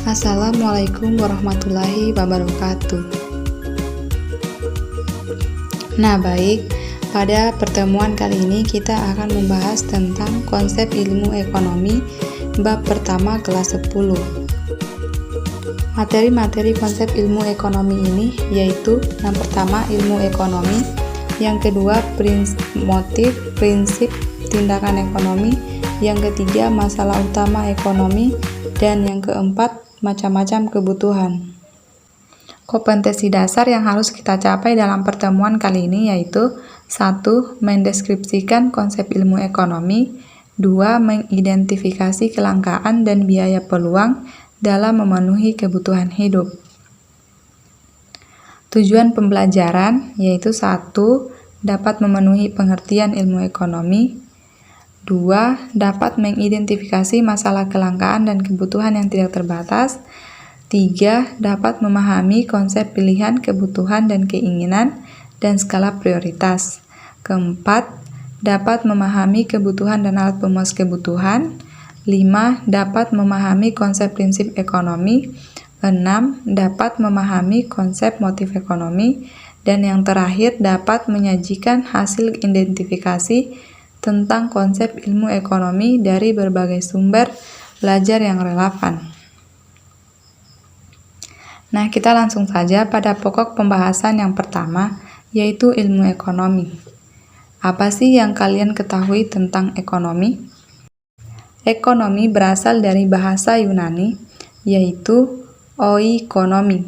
Assalamualaikum warahmatullahi wabarakatuh. Nah, baik, pada pertemuan kali ini kita akan membahas tentang konsep ilmu ekonomi bab pertama kelas 10. Materi-materi konsep ilmu ekonomi ini yaitu yang pertama ilmu ekonomi, yang kedua motif, prinsip, tindakan ekonomi, yang ketiga masalah utama ekonomi, dan yang keempat macam-macam kebutuhan. Kompetensi dasar yang harus kita capai dalam pertemuan kali ini yaitu 1. Mendeskripsikan konsep ilmu ekonomi, 2. Mengidentifikasi kelangkaan dan biaya peluang dalam memenuhi kebutuhan hidup. Tujuan pembelajaran yaitu 1. Dapat memenuhi pengertian ilmu ekonomi, 2. Dapat mengidentifikasi masalah kelangkaan dan kebutuhan yang tidak terbatas, 3. Dapat memahami konsep pilihan, kebutuhan, dan keinginan, dan skala prioritas. Keempat, dapat memahami kebutuhan dan alat pemuas kebutuhan. 5. Dapat memahami konsep prinsip ekonomi. 6. Dapat memahami konsep motif ekonomi. Dan yang terakhir, dapat menyajikan hasil identifikasi tentang konsep ilmu ekonomi dari berbagai sumber belajar yang relevan. Nah, kita langsung saja pada pokok pembahasan yang pertama, yaitu ilmu ekonomi. Apa sih yang kalian ketahui tentang ekonomi? Ekonomi berasal dari bahasa Yunani, yaitu oikonomi,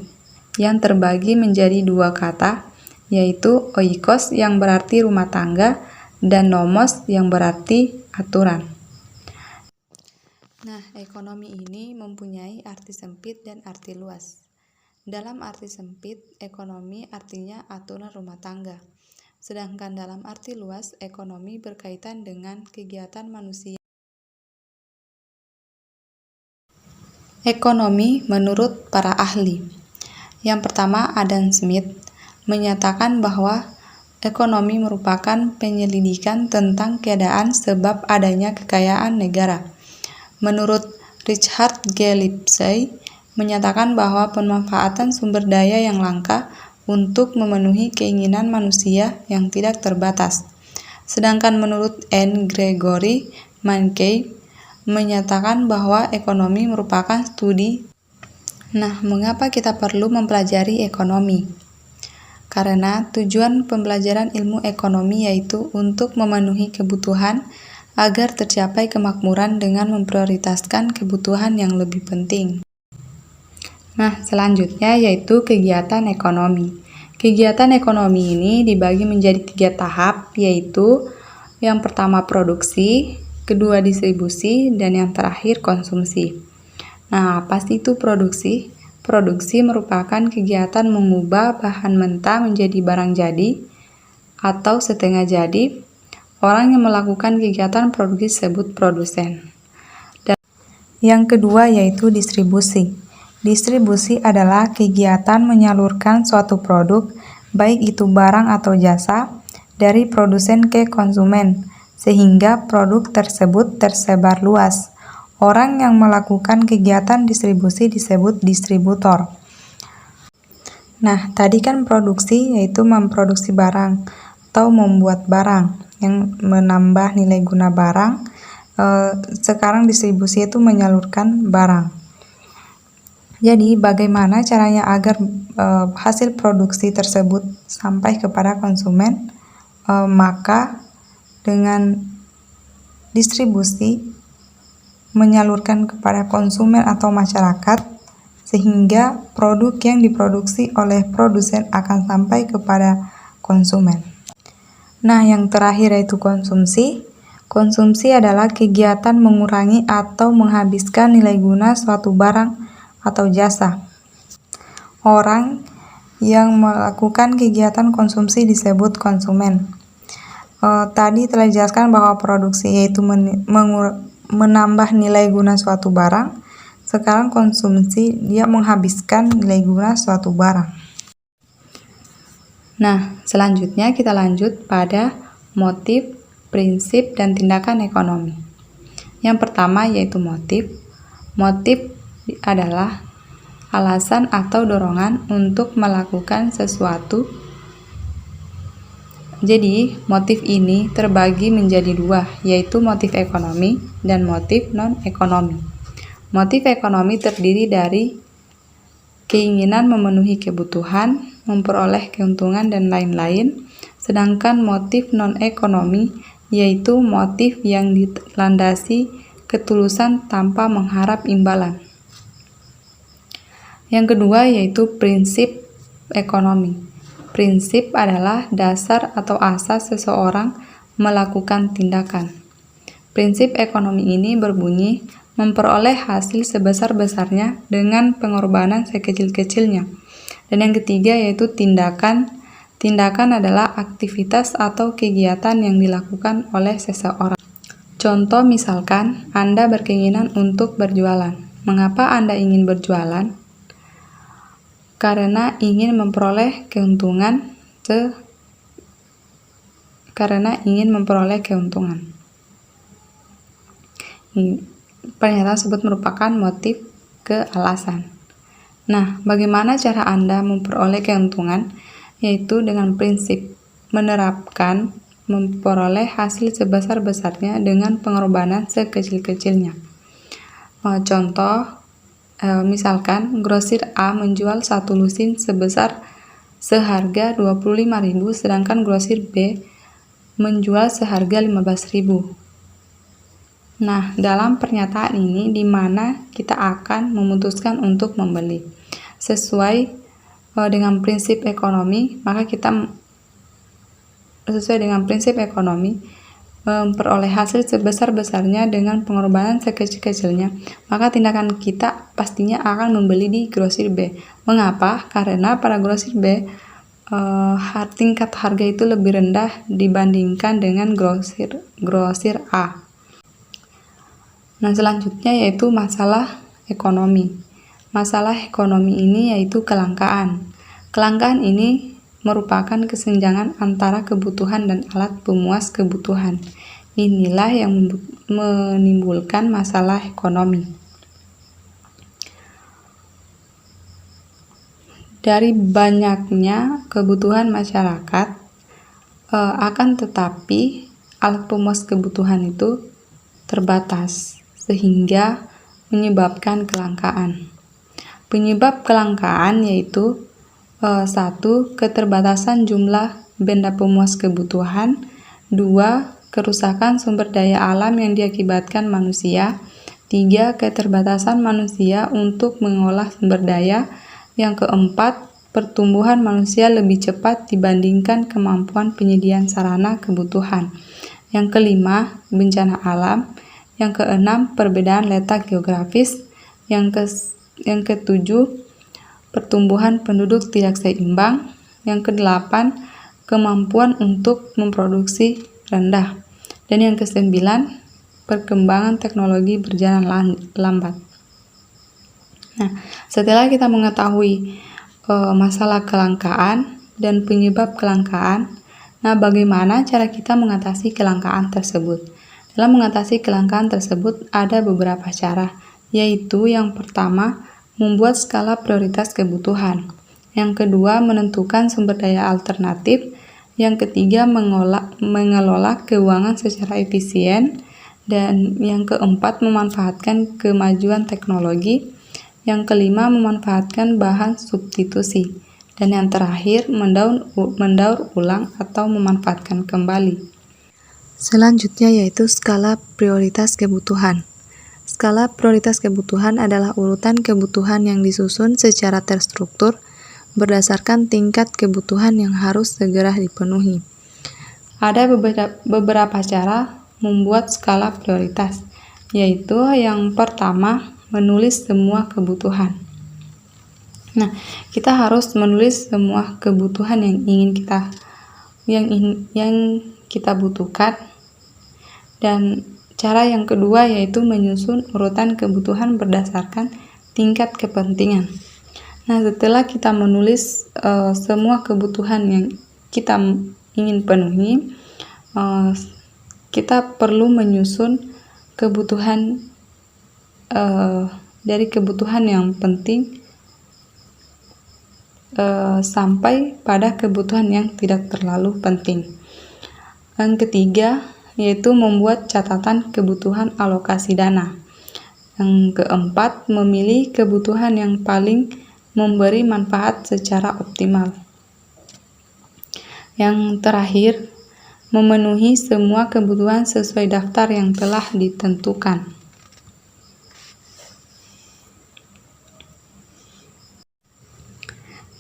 yang terbagi menjadi dua kata, yaitu oikos yang berarti rumah tangga, dan nomos yang berarti aturan. Nah, ekonomi ini mempunyai arti sempit dan arti luas. Dalam arti sempit, ekonomi artinya aturan rumah tangga. Sedangkan dalam arti luas, ekonomi berkaitan dengan kegiatan manusia. Ekonomi menurut para ahli. Yang pertama, Adam Smith menyatakan bahwa ekonomi merupakan penyelidikan tentang keadaan sebab adanya kekayaan negara. Menurut Richard G. Lipsey, menyatakan bahwa pemanfaatan sumber daya yang langka untuk memenuhi keinginan manusia yang tidak terbatas. Sedangkan menurut N. Gregory Mankiw, menyatakan bahwa ekonomi merupakan studi. Nah, mengapa kita perlu mempelajari ekonomi? Karena tujuan pembelajaran ilmu ekonomi yaitu untuk memenuhi kebutuhan agar tercapai kemakmuran dengan memprioritaskan kebutuhan yang lebih penting. Nah, selanjutnya yaitu kegiatan ekonomi. Kegiatan ekonomi ini dibagi menjadi 3 tahap, yaitu yang pertama produksi, kedua distribusi, dan yang terakhir konsumsi. Nah, apa sih itu produksi? Produksi merupakan kegiatan mengubah bahan mentah menjadi barang jadi atau setengah jadi. Orang yang melakukan kegiatan produksi disebut produsen. Dan yang kedua yaitu distribusi. Distribusi adalah kegiatan menyalurkan suatu produk, baik itu barang atau jasa, dari produsen ke konsumen, sehingga produk tersebut tersebar luas. Orang yang melakukan kegiatan distribusi disebut distributor. Nah, tadi kan produksi yaitu memproduksi barang atau membuat barang yang menambah nilai guna barang. Sekarang distribusi itu menyalurkan barang. Jadi, bagaimana caranya agar hasil produksi tersebut sampai kepada konsumen? Maka dengan distribusi menyalurkan kepada konsumen atau masyarakat sehingga produk yang diproduksi oleh produsen akan sampai kepada konsumen. Nah, yang terakhir yaitu konsumsi. Konsumsi adalah kegiatan mengurangi atau menghabiskan nilai guna suatu barang atau jasa. Orang yang melakukan kegiatan konsumsi disebut konsumen. Tadi telah dijelaskan bahwa produksi yaitu menambah nilai guna suatu barang. Sekarang konsumsi dia menghabiskan nilai guna suatu barang. Nah, selanjutnya kita lanjut pada motif, prinsip, dan tindakan ekonomi. Yang pertama yaitu motif. Motif adalah alasan atau dorongan untuk melakukan sesuatu. Jadi, motif ini terbagi menjadi dua, yaitu motif ekonomi dan motif non-ekonomi. Motif ekonomi terdiri dari keinginan memenuhi kebutuhan, memperoleh keuntungan, dan lain-lain, sedangkan motif non-ekonomi yaitu motif yang dilandasi ketulusan tanpa mengharap imbalan. Yang kedua yaitu prinsip ekonomi. Prinsip adalah dasar atau asas seseorang melakukan tindakan. Prinsip ekonomi ini berbunyi memperoleh hasil sebesar-besarnya dengan pengorbanan sekecil-kecilnya. Dan yang ketiga yaitu tindakan. Tindakan adalah aktivitas atau kegiatan yang dilakukan oleh seseorang. Contoh misalkan Anda berkeinginan untuk berjualan. Mengapa Anda ingin berjualan? Karena ingin memperoleh keuntungan. Pernyataan tersebut merupakan motif kealasan. Nah, bagaimana cara Anda memperoleh keuntungan? Yaitu dengan prinsip menerapkan memperoleh hasil sebesar-besarnya dengan pengorbanan sekecil-kecilnya. Contoh, misalkan grosir A menjual satu lusin seharga 25.000, sedangkan grosir B menjual seharga 15.000. Nah, dalam pernyataan ini di mana kita akan memutuskan untuk membeli. Sesuai dengan prinsip ekonomi, maka kita memperoleh hasil sebesar-besarnya dengan pengorbanan sekecil-kecilnya, maka tindakan kita pastinya akan membeli di grosir B. Mengapa? Karena pada grosir B tingkat harga itu lebih rendah dibandingkan dengan grosir A. Nah, selanjutnya yaitu masalah ekonomi. Masalah ekonomi ini yaitu kelangkaan. Kelangkaan ini merupakan kesenjangan antara kebutuhan dan alat pemuas kebutuhan. Inilah yang menimbulkan masalah ekonomi. Dari banyaknya kebutuhan masyarakat, akan tetapi alat pemuas kebutuhan itu terbatas, sehingga menyebabkan kelangkaan. Penyebab kelangkaan yaitu 1. Keterbatasan jumlah benda pemuas kebutuhan. 2. Kerusakan sumber daya alam yang diakibatkan manusia. 3. Keterbatasan manusia untuk mengolah sumber daya. Yang keempat, pertumbuhan manusia lebih cepat dibandingkan kemampuan penyediaan sarana kebutuhan. Yang kelima, bencana alam. Yang keenam, perbedaan letak geografis. Yang ketujuh, pertumbuhan penduduk tidak seimbang. Yang kedelapan, kemampuan untuk memproduksi rendah. Dan yang kesembilan, perkembangan teknologi berjalan lambat. Nah, setelah kita mengetahui masalah kelangkaan dan penyebab kelangkaan, nah bagaimana cara kita mengatasi kelangkaan tersebut? Dalam mengatasi kelangkaan tersebut ada beberapa cara, yaitu yang pertama, membuat skala prioritas kebutuhan. Yang kedua, menentukan sumber daya alternatif. Yang ketiga, mengelola keuangan secara efisien. Dan yang keempat, memanfaatkan kemajuan teknologi. Yang kelima, memanfaatkan bahan substitusi. Dan yang terakhir, mendaur ulang atau memanfaatkan kembali. Selanjutnya yaitu skala prioritas kebutuhan. Skala prioritas kebutuhan adalah urutan kebutuhan yang disusun secara terstruktur berdasarkan tingkat kebutuhan yang harus segera dipenuhi. Ada beberapa cara membuat skala prioritas, yaitu yang pertama, menulis semua kebutuhan. Nah, kita harus menulis semua kebutuhan yang kita butuhkan. Dan cara yang kedua yaitu menyusun urutan kebutuhan berdasarkan tingkat kepentingan. Nah, setelah kita menulis semua kebutuhan yang kita ingin penuhi, kita perlu menyusun kebutuhan dari kebutuhan yang penting sampai pada kebutuhan yang tidak terlalu penting. Yang ketiga, yaitu membuat catatan kebutuhan alokasi dana. Yang keempat, memilih kebutuhan yang paling memberi manfaat secara optimal. Yang terakhir, memenuhi semua kebutuhan sesuai daftar yang telah ditentukan.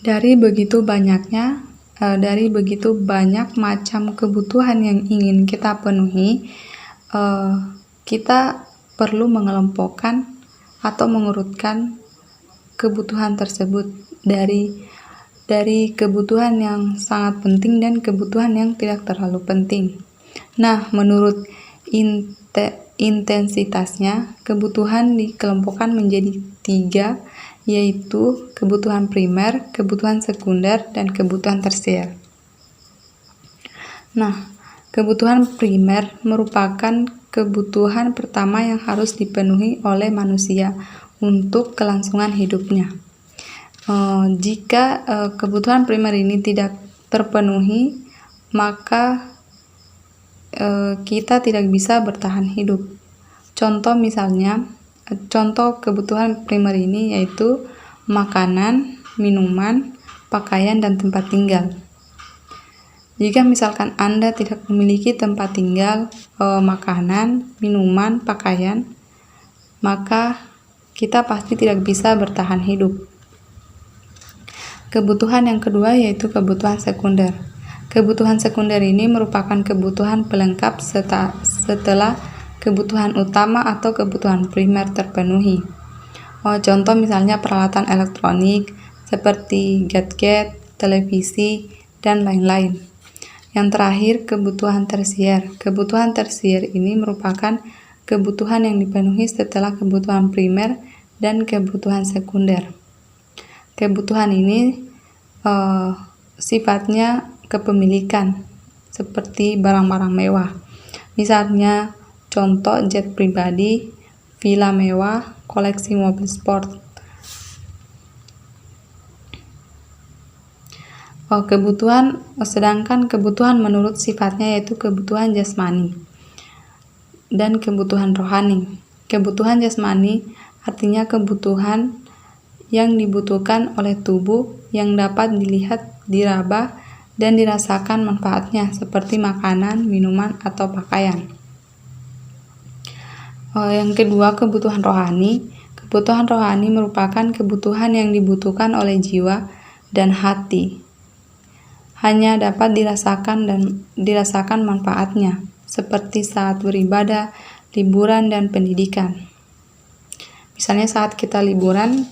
Dari begitu banyak macam kebutuhan yang ingin kita penuhi, kita perlu mengelompokkan atau mengurutkan kebutuhan tersebut dari kebutuhan yang sangat penting dan kebutuhan yang tidak terlalu penting. Nah, menurut intensitasnya, kebutuhan dikelompokkan menjadi 3, yaitu kebutuhan primer, kebutuhan sekunder, dan kebutuhan tersier. Nah, kebutuhan primer merupakan kebutuhan pertama yang harus dipenuhi oleh manusia untuk kelangsungan hidupnya. Jika kebutuhan primer ini tidak terpenuhi, maka kita tidak bisa bertahan hidup. Contoh kebutuhan primer ini yaitu makanan, minuman, pakaian, dan tempat tinggal. Jika misalkan Anda tidak memiliki tempat tinggal, makanan, minuman, pakaian, maka kita pasti tidak bisa bertahan hidup. Kebutuhan yang kedua yaitu kebutuhan sekunder. Kebutuhan sekunder ini merupakan kebutuhan pelengkap setelah kebutuhan utama atau kebutuhan primer terpenuhi. Contoh misalnya peralatan elektronik seperti gadget, televisi, dan lain-lain. Yang terakhir, kebutuhan tersier. Kebutuhan tersier ini merupakan kebutuhan yang dipenuhi setelah kebutuhan primer dan kebutuhan sekunder. Kebutuhan ini sifatnya kepemilikan, seperti barang-barang mewah. Misalnya, contoh jet pribadi, villa mewah, koleksi mobil sport. Sedangkan kebutuhan menurut sifatnya yaitu kebutuhan jasmani dan kebutuhan rohani. Kebutuhan jasmani artinya kebutuhan yang dibutuhkan oleh tubuh yang dapat dilihat, diraba, dan dirasakan manfaatnya seperti makanan, minuman, atau pakaian. Yang kedua, kebutuhan rohani. Kebutuhan rohani merupakan kebutuhan yang dibutuhkan oleh jiwa dan hati. Hanya dapat dirasakan manfaatnya, seperti saat beribadah, liburan, dan pendidikan. Misalnya saat kita liburan,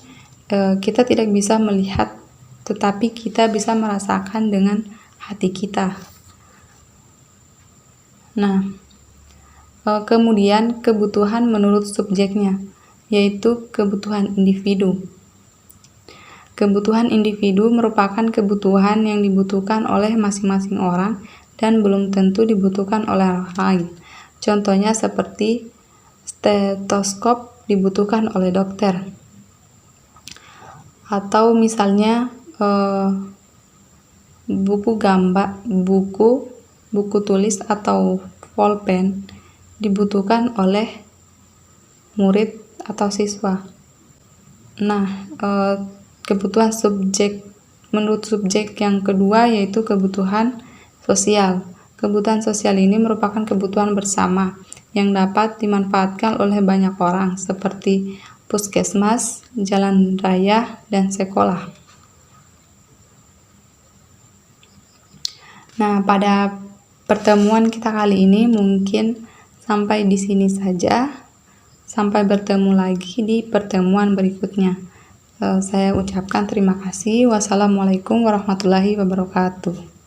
kita tidak bisa melihat, tetapi kita bisa merasakan dengan hati kita. Nah, kemudian kebutuhan menurut subjeknya, yaitu kebutuhan individu. Kebutuhan individu merupakan kebutuhan yang dibutuhkan oleh masing-masing orang dan belum tentu dibutuhkan oleh orang lain. Contohnya seperti stetoskop dibutuhkan oleh dokter. Atau misalnya buku tulis atau pulpen dibutuhkan oleh murid atau siswa. Nah, kebutuhan menurut subjek yang kedua yaitu kebutuhan sosial. Kebutuhan sosial ini merupakan kebutuhan bersama yang dapat dimanfaatkan oleh banyak orang seperti puskesmas, jalan raya, dan sekolah. Nah, pada pertemuan kita kali ini mungkin sampai di sini saja. Sampai bertemu lagi di pertemuan berikutnya. Saya ucapkan terima kasih. Wassalamualaikum warahmatullahi wabarakatuh.